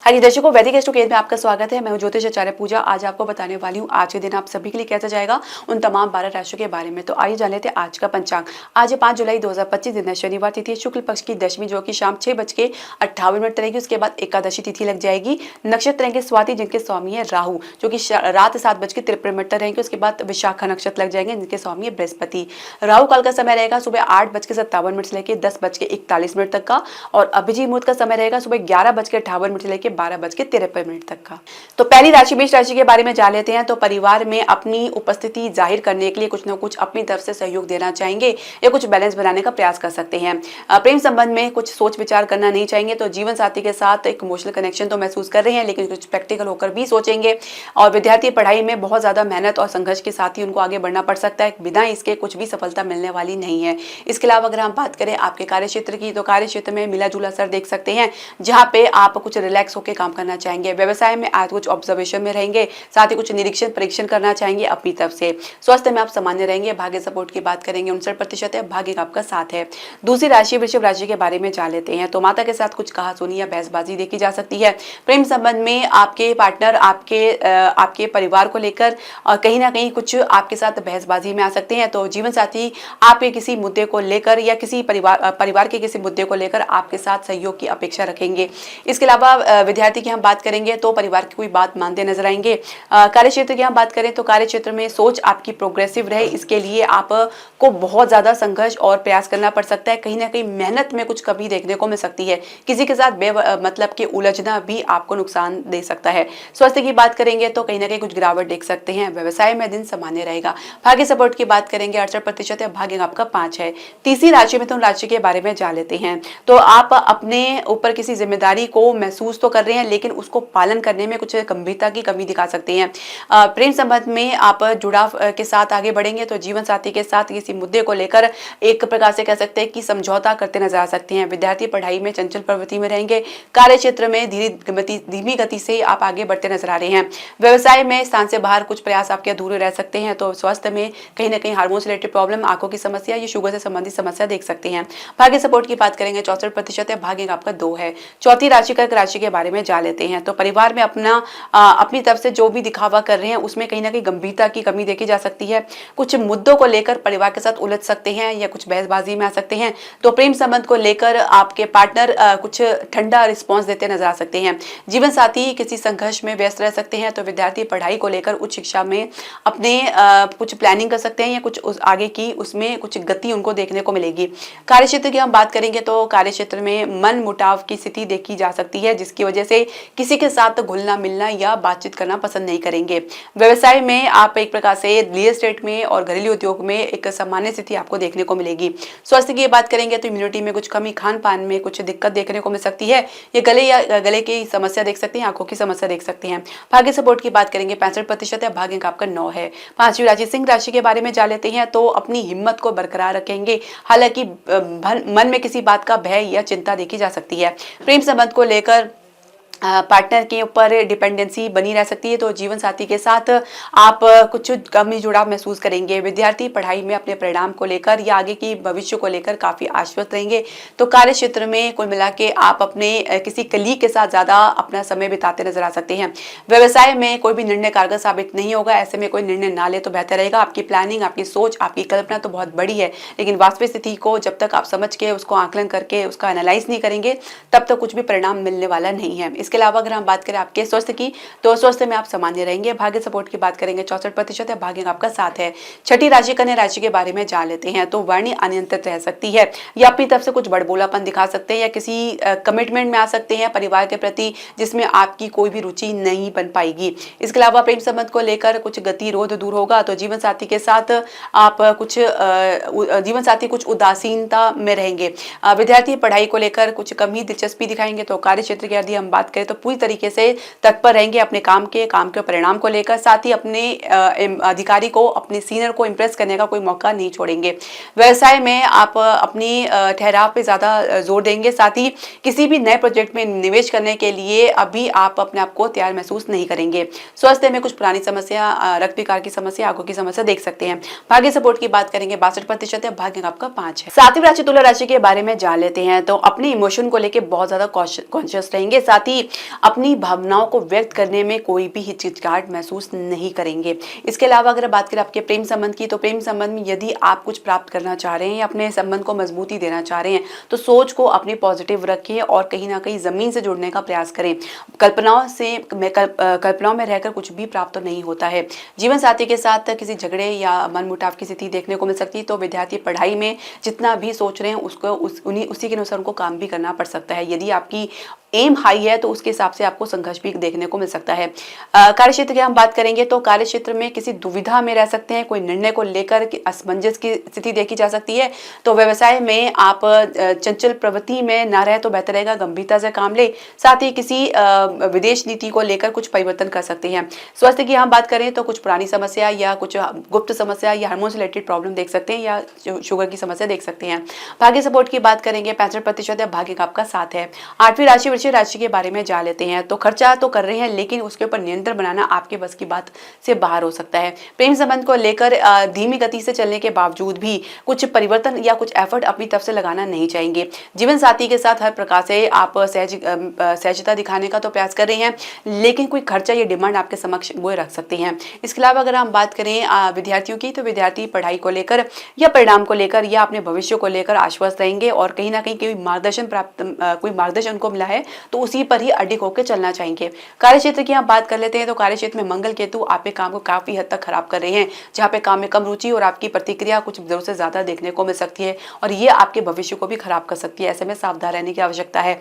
हाँ जी दर्शकों, वैदिक एस्ट्रोकेयर में आपका स्वागत है। मैं हूं ज्योतिष आचार्य पूजा। आज आपको बताने वाली हूं आज के दिन आप सभी के लिए कैसा जाएगा, उन तमाम 12 राशियों के बारे में। तो आइए जान लेते हैं आज का पंचांग। आज 5 जुलाई 2025 दिन है, शनिवार तिथि शुक्ल पक्ष की दशमी, जो कि शाम 6:58 रहेगी। उसके बाद एकादशी तिथि लग जाएगी। नक्षत्र रहेंगे स्वाति, जिनके स्वामी है राहु, जो कि रात 7:53 तक रहेंगे। उसके बाद विशाखा नक्षत्र लग जाएंगे, जिनके स्वामी है बृहस्पति। राहु काल का समय रहेगा सुबह 8:57 से लेकर 10:41 तक का, और अभिजीत मुहूर्त का समय रहेगा सुबह 11:58 से लेकर 12:53 तक का। तो पहली राशि मेष राशि के बारे में जान लेते हैं। तो परिवार में अपनी उपस्थिति जाहिर करने के लिए कुछ न कुछ अपनी तरफ से सहयोग देना चाहेंगे या कुछ बैलेंस बनाने का प्रयास कर सकते हैं। प्रेम संबंध में कुछ सोच विचार करना नहीं चाहेंगे। तो जीवन साथी के साथ एक इमोशनल कनेक्शन तो महसूस कर रहे हैं, लेकिन कुछ प्रैक्टिकल होकर भी सोचेंगे। और विद्यार्थी पढ़ाई में बहुत ज्यादा मेहनत और संघर्ष के साथ ही उनको आगे बढ़ना पड़ सकता है। बिना इसके कुछ भी सफलता मिलने वाली नहीं है। इसके अलावा अगर हम बात करें आपके कार्य क्षेत्र की, तो कार्य क्षेत्र में मिला जुला असर देख सकते हैं, जहाँ पे आप कुछ रिलैक्स होकर काम करना चाहेंगे। व्यवसाय में आज कुछ ऑब्जर्वेशन में रहेंगे, साथ ही कुछ निरीक्षण परीक्षण करना चाहेंगे अपनी तरफ से। स्वास्थ्य में आप सामान्य रहेंगे। भाग्य सपोर्ट की बात करेंगे 59% है, भाग्य का आपका साथ है। दूसरी राशि वृषभ राशि के बारे में जान लेते हैं। तो माता के साथ कुछ कहासुनी या बहसबाजी देखी जा सकती है। प्रेम संबंध में आपके पार्टनर आपके परिवार को लेकर कहीं ना कहीं कुछ आपके साथ बहसबाजी में आ सकते हैं। तो जीवन साथी आपके किसी मुद्दे को लेकर या किसी परिवार के किसी मुद्दे को लेकर आपके साथ सहयोग की अपेक्षा रखेंगे। इसके अलावा विद्यार्थी की हम बात करेंगे तो परिवार की कोई बात मानते नजर आएंगे। कार्य क्षेत्र की हम बात करें तो कार्य क्षेत्र में सोच आपकी प्रोग्रेसिव रहे, इसके लिए आपको बहुत ज्यादा संघर्ष और प्रयास करना पड़ सकता है। कहीं ना कहीं मेहनत में कुछ कमी देखने को मिल सकती है। किसी के साथ मतलब के उलझना भी आपको नुकसान दे सकता है। स्वास्थ्य की बात करेंगे तो कहीं ना कहीं कुछ गिरावट देख सकते हैं। व्यवसाय में दिन सामान्य रहेगा। भाग्य सपोर्ट की बात करेंगे 68% है, भाग्य आपका 5 है। तीसरी राशि में तो राशि के बारे में जान लेते हैं। तो आप अपने ऊपर किसी जिम्मेदारी को महसूस तो कर रहे हैं, लेकिन उसको पालन करने में कुछ गंभीरता की कमी दिखा सकते हैं। प्रेम संबंध में आप जुड़ाव के साथ आगे बढ़ेंगे। तो जीवन साथी के साथ किसी मुद्दे को लेकर एक प्रकार से कह सकते हैं कि समझौता करते नजर आ सकते हैं। विद्यार्थी पढ़ाई में चंचल प्रवृत्ति में रहेंगे। कार्य क्षेत्र में धीमी गति से आप आगे बढ़ते नजर आ रहे हैं। व्यवसाय में स्थान से बाहर कुछ प्रयास आपके अधूरे रह सकते हैं। तो स्वास्थ्य में कहीं ना कहीं हार्मोन से रिलेटेड प्रॉब्लम, आंखों की समस्या या शुगर से संबंधित समस्या देख सकते हैं। भाग्य सपोर्ट की बात करेंगे 64% है, भाग्य आपका 2 है। चौथी राशि कर्क राशि के बारे में जान लेते हैं। तो परिवार में अपनी तरफ से जो भी दिखावा कर रहे हैं उसमें कहीं ना कहीं गंभीरता की कमी देखी जा सकती है। कुछ मुद्दों को लेकर परिवार के साथ उलझ सकते हैं या कुछ बहसबाजी में आ सकते हैं। तो प्रेम संबंध को लेकर आपके पार्टनर कुछ ठंडा रिस्पॉन्स देते नजर आ सकते हैं। जीवन साथी किसी संघर्ष में व्यस्त रह सकते हैं। तो विद्यार्थी पढ़ाई को लेकर उच्च शिक्षा में अपने कुछ प्लानिंग कर सकते हैं या कुछ आगे की उसमें कुछ गति उनको देखने को मिलेगी। कार्य क्षेत्र की हम बात करेंगे तो कार्य क्षेत्र में मन मुटाव की स्थिति देखी जा सकती है, जिसकी वजह से किसी के साथ घुलना मिलना या बातचीत करना पसंद नहीं करेंगे। व्यवसाय में आप एक प्रकार से रियल एस्टेट में और घरेलू उद्योग में एक सामान्य स्थिति आपको देखने को मिलेगी। स्वास्थ्य की बात करेंगे तो इम्यूनिटी में कुछ कमी, खान पान में कुछ दिक्कत देखने को मिल सकती है। ये गले की समस्या देख सकते हैं, आंखों की समस्या देख सकते हैं। भाग्य सपोर्ट की बात करेंगे 65% है, भाग्य का आपका 9 है। पांचवी राशि सिंह राशि के बारे में जान लेते हैं। तो अपनी हिम्मत को बरकरार रखेंगे, हालांकि मन में किसी बात का भय या चिंता देखी जा सकती है। प्रेम संबंध को लेकर पार्टनर के ऊपर डिपेंडेंसी बनी रह सकती है। तो जीवन साथी के साथ आप कुछ कम ही जुड़ाव महसूस करेंगे। विद्यार्थी पढ़ाई में अपने परिणाम को लेकर या आगे की भविष्य को लेकर काफी आश्वस्त रहेंगे। तो कार्य क्षेत्र में कुल मिला के आप अपने किसी कलीग के साथ ज्यादा अपना समय बिताते नजर आ सकते हैं। व्यवसाय में कोई भी निर्णय कारगर साबित नहीं होगा। ऐसे में कोई निर्णय ना ले तो बेहतर रहेगा। आपकी प्लानिंग, आपकी सोच, आपकी कल्पना तो बहुत बड़ी है, लेकिन वास्तविक स्थिति को जब तक आप समझ के उसको आकलन करके उसका एनालाइज नहीं करेंगे, तब तक कुछ भी परिणाम मिलने वाला नहीं है। इसके अलावा अगर हम बात करें आपके स्वास्थ्य की, तो स्वास्थ्य में आप सामान्य रहेंगे। भाग्य सपोर्ट की बात करेंगे 64% है, भाग्य आपका 7 है। छठी राशि कन्या राशि के बारे में जान लेते हैं। तो वाणी अनियंत्रित रह सकती है या अपनी तरफ से कुछ बड़बोलापन दिखा सकते हैं या किसी कमिटमेंट में आ सकते हैं परिवार के प्रति, जिसमें आपकी कोई भी रुचि नहीं बन पाएगी। इसके अलावा प्रेम संबंध को लेकर कुछ गतिरोध दूर होगा। तो जीवन साथी के साथ आप जीवन साथी कुछ उदासीनता में रहेंगे। विद्यार्थी पढ़ाई को लेकर कुछ कम ही दिलचस्पी दिखाएंगे। तो कार्य क्षेत्र की यदि हम बात करें तो पूरी तरीके से तत्पर रहेंगे अपने काम के परिणाम को लेकर। साथ ही अपने अधिकारी को, अपने सीनियर को इंप्रेस करने का कोई मौका नहीं छोड़ेंगे। व्यवसाय में आप अपनी ठहराव पे ज्यादा जोर देंगे। साथ ही किसी भी नए प्रोजेक्ट में निवेश करने के लिए अभी आप अपने आप को तैयार महसूस नहीं करेंगे। स्वास्थ्य में कुछ पुरानी समस्या, रक्त विकार की समस्या, आंखों की समस्या देख सकते हैं। भाग्य सपोर्ट की बात करेंगे 62% है, भाग्य आपका 5 है। सातवीं राशि तुला राशि के बारे में जान लेते हैं। तो अपने इमोशन को लेकर बहुत ज्यादा कॉन्शियस रहेंगे। साथ ही अपनी भावनाओं को व्यक्त करने में कोई भी हिचकिचाहट महसूस नहीं करेंगे। इसके अलावा अगर बात करें आपके प्रेम संबंध की, तो प्रेम संबंध में यदि आप कुछ प्राप्त करना चाह रहे हैं या अपने संबंध को मजबूती देना चाह रहे हैं तो सोच को अपनी पॉजिटिव रखें और कहीं ना कहीं जमीन से जुड़ने का प्रयास करें। कल्पनाओं में रहकर कुछ भी प्राप्त तो नहीं होता है। जीवन साथी के साथ किसी झगड़े या मनमुटाव की स्थिति देखने को मिल सकती है, तो विद्यार्थी पढ़ाई में जितना भी सोच रहे हैं उसको उसी के अनुसार उनको काम भी करना पड़ सकता है। यदि आपकी एम हाई है तो उसके हिसाब से आपको संघर्ष भी देखने को मिल सकता है। कार्यक्षेत्र की हम बात करेंगे तो कार्यक्षेत्र में किसी दुविधा में रह सकते हैं, कोई निर्णय को लेकर असमंजस की स्थिति देखी जा सकती है। तो व्यवसाय में आप चंचल प्रवृत्ति में ना रहे तो बेहतर रहेगा, गंभीरता से काम ले। साथ ही किसी विदेश नीति को लेकर कुछ परिवर्तन कर सकते हैं। स्वास्थ्य की हम बात करें तो कुछ पुरानी समस्या या कुछ गुप्त समस्या या हार्मोन से रिलेटेड प्रॉब्लम देख सकते हैं या शुगर की समस्या देख सकते हैं। भाग्य सपोर्ट की बात करेंगे 65% है, भाग्य का आपका साथ है। 8वीं राशि वृश्चिक राशि के बारे में जान लेते हैं। तो खर्चा तो कर रहे हैं लेकिन उसके ऊपर नियंत्रण बनाना आपके बस की बात से बाहर हो सकता है। प्रेम संबंध को लेकर धीमी गति से चलने के बावजूद भी कुछ परिवर्तन या कुछ एफर्ट अपनी तरफ से लगाना नहीं चाहेंगे। जीवन साथी के साथ हर प्रकार से आप सहजता दिखाने का तो प्रयास कर रहे हैं, लेकिन कोई खर्चा या डिमांड आपके समक्ष वो रख सकते हैं। इसके अलावा अगर हम बात करें विद्यार्थियों की, तो विद्यार्थी पढ़ाई को लेकर या परिणाम को लेकर या अपने भविष्य को लेकर आश्वस्त रहेंगे और कहीं ना कहीं कोई मार्गदर्शन उनको मिला है तो उसी पर ही अडिग होकर चलना चाहेंगे। कार्यक्षेत्र की हम बात कर लेते हैं तो कार्यक्षेत्र में मंगल केतु आपके काम को काफी हद तक खराब कर रहे हैं, जहां पे काम में कम रुचि और आपकी प्रतिक्रिया कुछ जरूरत से ज्यादा देखने को मिल सकती है और ये आपके भविष्य को भी खराब कर सकती है। ऐसे में सावधान रहने की आवश्यकता है।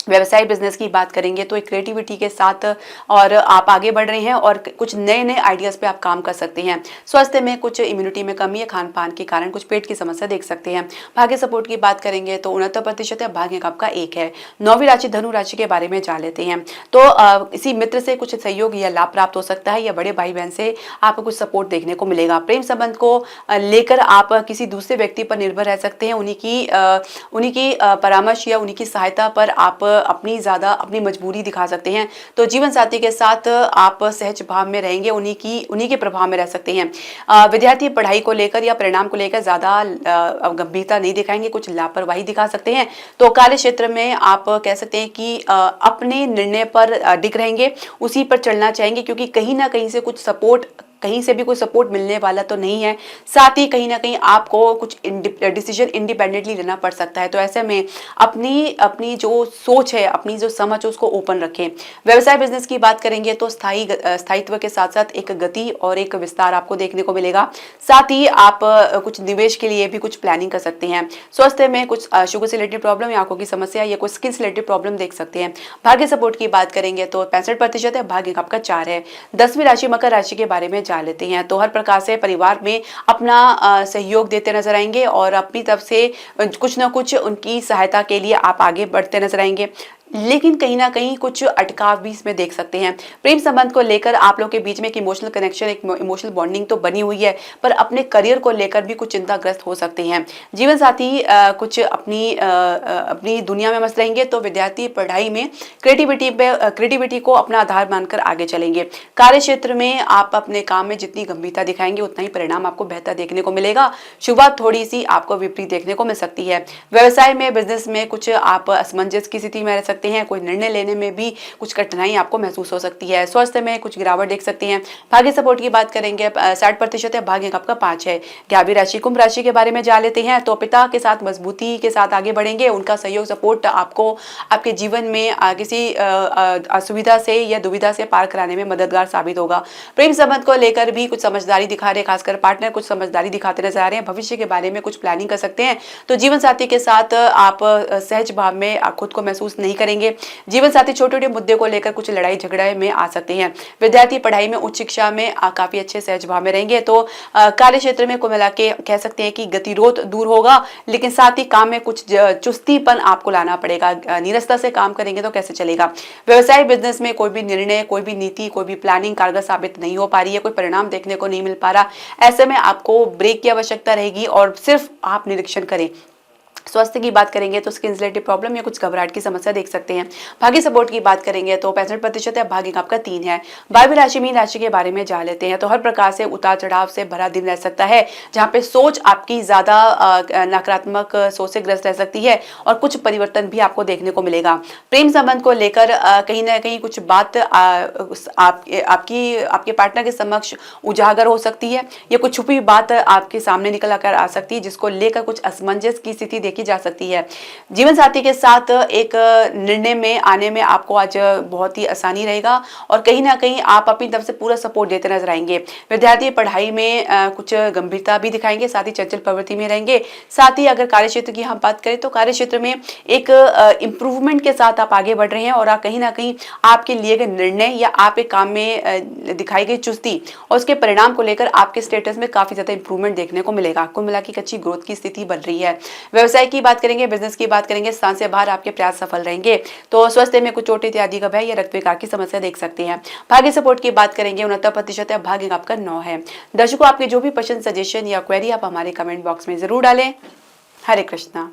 व्यवसाय बिजनेस की बात करेंगे तो एक क्रिएटिविटी के साथ और आप आगे बढ़ रहे हैं और कुछ नए नए आइडियाज पे आप काम कर सकते हैं। स्वास्थ्य में कुछ इम्यूनिटी में कमी है, खान पान के कारण कुछ पेट की समस्या देख सकते हैं। भाग्य सपोर्ट की बात करेंगे तो 69% है, भाग्य का आपका 1 है। 9वीं राशि धनु राशि के बारे में जान लेते हैं। तो इसी मित्र से कुछ सहयोग या लाभ प्राप्त हो सकता है या बड़े भाई बहन से आपको कुछ सपोर्ट देखने को मिलेगा। प्रेम संबंध को लेकर आप किसी दूसरे व्यक्ति पर निर्भर रह सकते हैं, उन्हीं की परामर्श या उन्हीं की सहायता पर आप अपनी मजबूरी दिखा सकते हैं। तो जीवन साथी के साथ आप सहज भाव में रहेंगे, उन्हीं के प्रभाव में रह सकते हैं। विद्यार्थी पढ़ाई को लेकर या परिणाम को लेकर ज्यादा गंभीरता नहीं दिखाएंगे, कुछ लापरवाही दिखा सकते हैं। तो कार्य क्षेत्र में आप कह सकते हैं कि अपने निर्णय पर अडिग रहेंगे, उसी पर चलना चाहेंगे, क्योंकि कहीं ना कहीं से कुछ सपोर्ट, कहीं से भी कोई सपोर्ट मिलने वाला तो नहीं है। साथ ही कहीं ना कहीं आपको कुछ डिसीजन इंडिपेंडेंटली लेना पड़ सकता है। तो ऐसे में अपनी जो सोच है, अपनी जो समझ है, उसको ओपन रखें। व्यवसाय बिजनेस की बात करेंगे तो स्थायित्व के साथ साथ एक गति और एक विस्तार आपको देखने को मिलेगा। साथ ही आप कुछ निवेश के लिए भी कुछ प्लानिंग कर सकते हैं। स्वास्थ्य में कुछ शुगर से रिलेटेड प्रॉब्लम या आंखों की समस्या या कोई स्किन से रिलेटेड प्रॉब्लम देख सकते हैं। भाग्य सपोर्ट की बात करेंगे तो 65% है, भाग्य का आपका 4 है। 10वीं राशि मकर राशि के बारे में जान लेते हैं। तो हर प्रकार से परिवार में अपना सहयोग देते नजर आएंगे और अपनी तरफ से कुछ ना कुछ उनकी सहायता के लिए आप आगे बढ़ते नजर आएंगे, लेकिन कहीं ना कहीं कुछ अटकाव भी इसमें देख सकते हैं। प्रेम संबंध को लेकर आप लोग के बीच में एक इमोशनल कनेक्शन, एक इमोशनल बॉन्डिंग तो बनी हुई है, पर अपने करियर को लेकर भी कुछ चिंताग्रस्त हो सकते हैं। जीवन साथी कुछ अपनी दुनिया में मस्त रहेंगे। तो विद्यार्थी पढ़ाई में क्रिएटिविटी को अपना आधार मानकर आगे चलेंगे। कार्य क्षेत्र में आप अपने काम में जितनी गंभीरता दिखाएंगे उतना ही परिणाम आपको बेहतर देखने को मिलेगा। शुरुआत थोड़ी सी आपको विपरीत देखने को मिल सकती है। व्यवसाय में, बिजनेस में कुछ आप असमंजस की स्थिति में रह सकते हैं। कोई निर्णय लेने में भी कुछ कठिनाई आपको महसूस हो सकती है। स्वास्थ्य में कुछ गिरावट देख सकते हैं। भाग्य सपोर्ट की बात करेंगे 60% है, भाग्य का आपका 5 है। 11वीं राशि कुंभ राशि के बारे में जान लेते हैं। तो पिता के साथ मजबूती के साथ आगे बढ़ेंगे। उनका सहयोग, सपोर्ट आपको आपके जीवन में किसी असुविधा से या दुविधा से पार कराने में मददगार साबित होगा। प्रेम संबंध को लेकर भी कुछ समझदारी दिखा रहे हैं, खासकर पार्टनर कुछ समझदारी दिखाते नजर आ रहे हैं। भविष्य के बारे में कुछ प्लानिंग कर सकते हैं। तो जीवन साथी के साथ आप सहज भाव में खुद को महसूस नहीं करेंगे। जीवन साथी छोटे छोटे मुद्दे को लेकर कुछ लड़ाई झगड़े में आ सकते हैं। विद्यार्थी पढ़ाई में, उच्च शिक्षा में काफी अच्छे सहज भाव में रहेंगे। तो कार्य क्षेत्र में को मिला के कह सकते हैं कि गतिरोध दूर होगा, लेकिन साथ ही काम में कुछ चुस्तीपन आपको लाना पड़ेगा। नीरसता से काम करेंगे तो कैसे चलेगा। व्यवसाय बिजनेस में कोई भी निर्णय, कोई भी नीति, कोई भी प्लानिंग कारगर साबित नहीं हो पा रही है, कोई परिणाम देखने को नहीं मिल पा रहा। ऐसे में आपको ब्रेक की आवश्यकता रहेगी और सिर्फ आप निरीक्षण करें। स्वास्थ्य की बात करेंगे तो स्किन रिलेटेड प्रॉब्लम या कुछ घबराहट की समस्या देख सकते हैं। भाग्य सपोर्ट की बात करेंगे तो 65% है, भाग्य आपका 3 है। वायु राशि मीन राशि के बारे में जान लेते हैं तो हर प्रकार से उतार चढ़ाव से भरा दिन रह सकता है, जहाँ पे सोच आपकी ज्यादा नकारात्मक सोच से ग्रस्त रह सकती है और कुछ परिवर्तन भी आपको देखने को मिलेगा। प्रेम संबंध को लेकर कहीं ना कहीं कुछ बात आपके पार्टनर के समक्ष उजागर हो सकती है या कुछ छुपी बात आपके सामने निकल कर आ सकती है, जिसको लेकर कुछ असमंजस की स्थिति देखी जा सकती है। जीवन साथी के साथ एक निर्णय में आने में आपको आज बहुत ही आसानी रहेगा और कहीं ना कहीं आप अपनी तरफ से पूरा सपोर्ट देते नजर आएंगे। विद्यार्थी पढ़ाई में कुछ गंभीरता भी दिखाएंगे, साथ ही चंचल प्रवृत्ति में रहेंगे। साथ ही अगर कार्य क्षेत्र की हम बात करें तो कार्य क्षेत्र में एक इंप्रूवमेंट के साथ आप आगे बढ़ रहे हैं और कहीं ना कहीं आपके लिए गए निर्णय या आप एक काम में दिखाई गई चुस्ती और उसके परिणाम को लेकर आपके स्टेटस में काफी ज्यादा इंप्रूवमेंट देखने को मिलेगा। कुल मिला के अच्छी ग्रोथ की स्थिति बन रही है। व्यवसाय की बात करेंगे, बिजनेस की बात करेंगे, स्थान से बाहर आपके प्रयास सफल रहेंगे। तो स्वास्थ्य में कुछ चोट इत्यादि का भय या रक्त विकार की समस्या देख सकते हैं। भाग्य सपोर्ट की बात करेंगे 69% है, भाग्य आपका 9 है। दर्शकों, आपके जो भी पसंद, सजेशन या क्वेरी आप हमारे कमेंट बॉक्स में जरूर डालें। हरे कृष्णा।